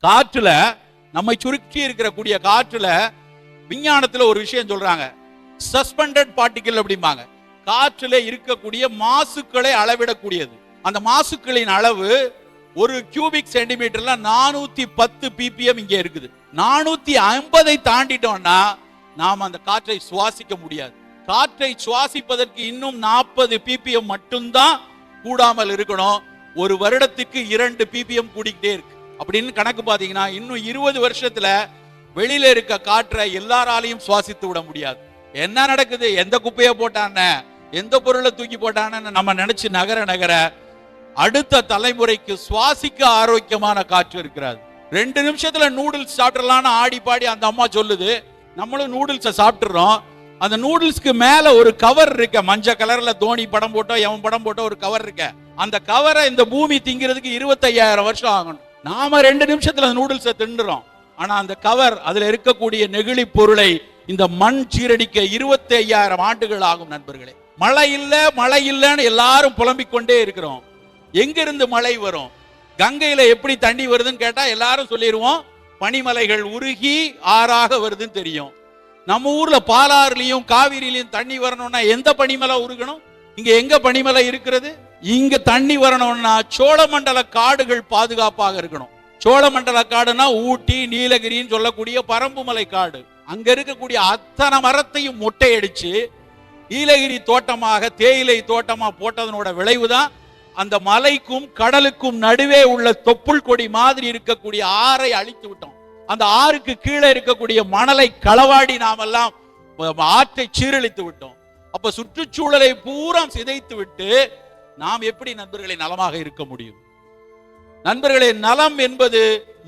காற்றுல நம்மை சுருக்கி இருக்கக்கூடிய காற்றுல விஞ்ஞானத்துல ஒரு விஷயம் சொல்றாங்க, சஸ்பெண்டட் பார்ட்டிகிள் அப்படிம்பாங்க. காற்றுல இருக்கக்கூடிய மாசுக்களை அளவிடக்கூடியது. அந்த மாசுக்களின் அளவு ஒரு கியூபிக் சென்டிமீட்டர்ல 410 ppm இங்க இருக்குது. 450 தாண்டிட்டோம்னா நாம் அந்த காற்றை சுவாசிக்க முடியாது. காற்றை சுவாசிப்பதற்கு இன்னும் 40 ppm மட்டும்தான் கூடாமல் இருக்கணும். ஒரு வருடத்துக்கு 2 ppm கூடிக்கிட்டே இருக்கு. அப்படின்னு கணக்கு பாத்தீங்கன்னா இன்னும் 20 வருஷத்துல வெளியில இருக்க காற்றை எல்லாராலையும் சுவாசித்து விட முடியாது. என்ன நடக்குது, எந்த குப்பையை போட்டான, எந்த பொருளை தூக்கி போட்டான்னு நம்ம நினைச்சு நகர நகர அடுத்த தலைமுறைக்கு சுவாசிக்க ஆரோக்கியமான காற்று இருக்கிறது. 2 நிமிஷத்துல நூடுல்ஸ் சாப்பிடலான்னு ஆடி பாடி அந்த அம்மா சொல்லுது. நம்மளும் நூடுல்ஸை சாப்பிட்டுறோம். அந்த நூடுல்ஸ்க்கு மேல ஒரு கவர் இருக்க, மஞ்சள் கலர்ல தோனி படம் போட்டோ எவன் படம் போட்டோ ஒரு கவர் இருக்க. அந்த கவரை இந்த பூமி திங்கிறதுக்கு 25,000 வருஷம் ஆகணும். நாம 2 நிமிஷத்துல நூடுல்ஸை தின்னுறோம். ஆனா அந்த கவர், அதுல இருக்கக்கூடிய நெகிழி பொருளை இந்த மண் சீரடிக்க 25,000 ஆண்டுகள் ஆகும். நண்பர்களே, மழை இல்ல மழை இல்லன்னு எல்லாரும் புலம்பிக் கொண்டே இருக்கிறோம். எங்கிருந்து மழை வரும்? கங்கையில எப்படி தண்ணி வருதுன்னு கேட்டா எல்லாரும் சொல்லிடுவோம், பனிமலைகள் உருகி ஆறாக வருதுன்னு தெரியும். நம்ம ஊர்ல பாலாறுலயும் காவிரியிலையும் தண்ணி வரணும்னா எந்த பனிமலை உருகணும்? இங்க எங்க பனிமலை இருக்கிறது? இங்க தண்ணி வரணும்னா சோழமண்டல காடுகள் பாதுகாப்பாக இருக்கணும். சோழமண்டல காடுனா ஊட்டி, நீலகிரின்னு சொல்லக்கூடிய பரம்புமலை காடு. அங்க இருக்கக்கூடிய அத்தனை மரத்தையும் மொட்டையடிச்சு நீலகிரி தோட்டமாக, தேயிலை தோட்டமா போட்டதனோட விளைவுதான் அந்த மலைக்கும் கடலுக்கும் நடுவே உள்ள தொப்புள் கொடி மாதிரி இருக்கக்கூடிய ஆறை அழித்து விட்டோம். அந்த ஆறுக்கு கீழே இருக்கக்கூடிய மணலை களவாடி நாமெல்லாம் ஆற்றை சீரழித்து விட்டோம். அப்ப சுற்றுச்சூழலை பூரா சிதைத்து விட்டு நாம் எப்படி நண்பர்களை நலமாக இருக்க முடியும்? நண்பர்களே, நலம் என்பது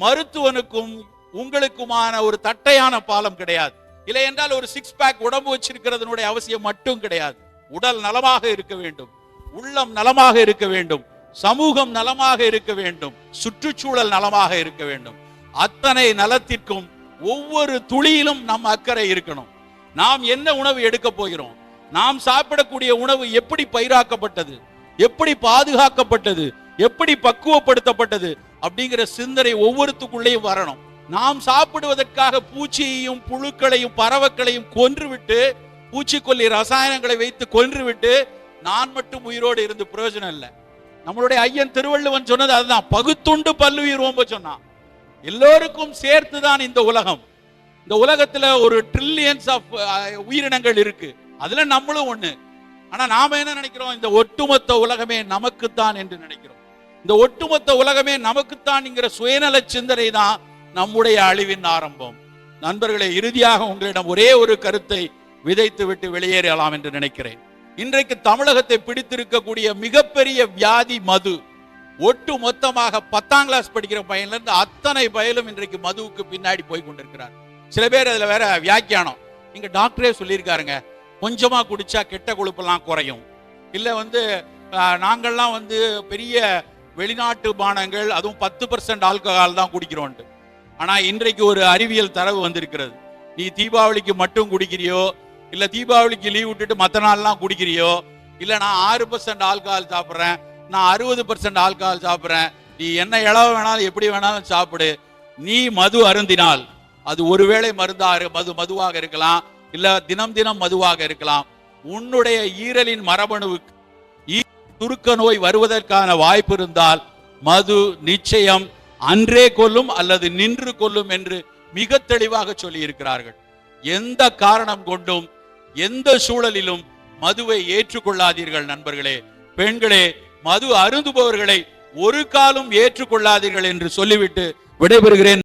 மருத்துவனுக்கும் உங்களுக்குமான ஒரு தட்டையான பாலம் கிடையாது. இல்லை என்றால் ஒரு 6 பேக் உடம்பு வச்சிருக்கிறதனுடைய அவசியம் மட்டும் கிடையாது. உடல் நலமாக இருக்க வேண்டும், உள்ளம் நலமாக இருக்க வேண்டும், சமூகம் நலமாக இருக்க வேண்டும், சுற்றுச்சூழல் நலமாக இருக்க வேண்டும். அத்தனை நலத்திற்கும் ஒவ்வொரு துளியிலும் நம் அக்கறை இருக்கணும். நாம் என்ன உணவு எடுக்க போகிறோம்? நாம் சாப்பிடக்கூடிய உணவு எப்படி பயிராக்கப்பட்டது, எப்படி பாதுகாக்கப்பட்டது, எப்படி பக்குவப்படுத்தப்பட்டது அப்படிங்கிற சிந்தனை ஒவ்வொருத்துக்குள்ளேயும் வரணும். நாம் சாப்பிடுவதற்காக பூச்சியையும் புழுக்களையும் பறவைகளையும் கொன்றுவிட்டு, பூச்சிக்கொல்லி ரசாயனங்களை வைத்து கொன்றுவிட்டு நான் மட்டும் உயிரோடு இருந்து பிரயோஜனம் இல்லை. நம்மளுடைய ஐயன் திருவள்ளுவன் சொன்னது அதுதான், பகுத்துண்டு பல்லுயிர் ஓம்ப சொன்னான். எல்லோருக்கும் சேர்த்துதான் இந்த உலகம். இந்த உலகத்துல ஒரு ட்ரில்லியன்ஸ் ஆஃப் உயிரினங்கள் இருக்கு, அதுல நம்மளும் ஒண்ணு. ஆனா நாம என்ன நினைக்கிறோம்? இந்த ஒட்டுமொத்த உலகமே நமக்குத்தான் என்று நினைக்கிறோம். இந்த ஒட்டுமொத்த உலகமே நமக்குத்தான் என்கிற சுயநல சிந்தனை தான் நம்முடைய அழிவின் ஆரம்பம். நண்பர்களே, இறுதியாக உங்களிடம் ஒரே ஒரு கருத்தை விதைத்து விட்டு வெளியேறலாம் என்று நினைக்கிறேன். இன்றைக்கு தமிழகத்தை பிடித்திருக்கக்கூடிய மிகப்பெரிய வியாதி மது. ஒட்டு மொத்தமாக 10ஆம் கிளாஸ் படிக்கிற பையன்ல இருந்து அத்தனை பயலும் இன்றைக்கு மதுவுக்கு பின்னாடி போய் கொண்டிருக்கிறார். சில பேர் அதுல வேற வியாக்கியானம், நீங்க டாக்டரே சொல்லியிருக்காருங்க, கொஞ்சமா குடிச்சா கெட்ட கொழுப்பெல்லாம் குறையும், இல்ல நாங்கள்லாம் பெரிய வெளிநாட்டு பானங்கள், அதுவும் 10% ஆல்கஹால் தான் குடிக்கிறோம். ஆனா இன்றைக்கு ஒரு அறிவியல் தரவு வந்திருக்கிறது. நீ தீபாவளிக்கு மட்டும் குடிக்கிறியோ, இல்ல தீபாவளிக்கு லீவ் விட்டுட்டு மற்ற நாள்லாம் குடிக்கிறியோ, இல்ல நான் 6% ஆல்கஹால் சாப்பிட்றேன், நான் 60% ஆல்கஹால் சாப்பிட்றேன், நீ என்ன இளவு வேணாலும் எப்படி வேணாலும் சாப்பிடு, நீ மது அருந்தினால் அது ஒருவேளை மதுவாக இருக்கலாம், இல்ல தினம் தினம் மதுவாக இருக்கலாம். உன்னுடைய ஈரலின் மரபணுவுக்கு சுருக்க நோய் வருவதற்கான வாய்ப்பு இருந்தால் மது நிச்சயம் அன்றே கொல்லும் அல்லது நின்று கொல்லும் என்று மிக தெளிவாக சொல்லி இருக்கிறார்கள். எந்த காரணம் கொண்டும் எந்த சூழலிலும் மதுவை ஏற்றுக்கொள்ளாதீர்கள் நண்பர்களே. பெண்களே, மது அருந்துபவர்களை ஒரு காலம் ஏற்றுக்கொள்ளாதீர்கள் என்று சொல்லிவிட்டு விடைபெறுகிறேன்.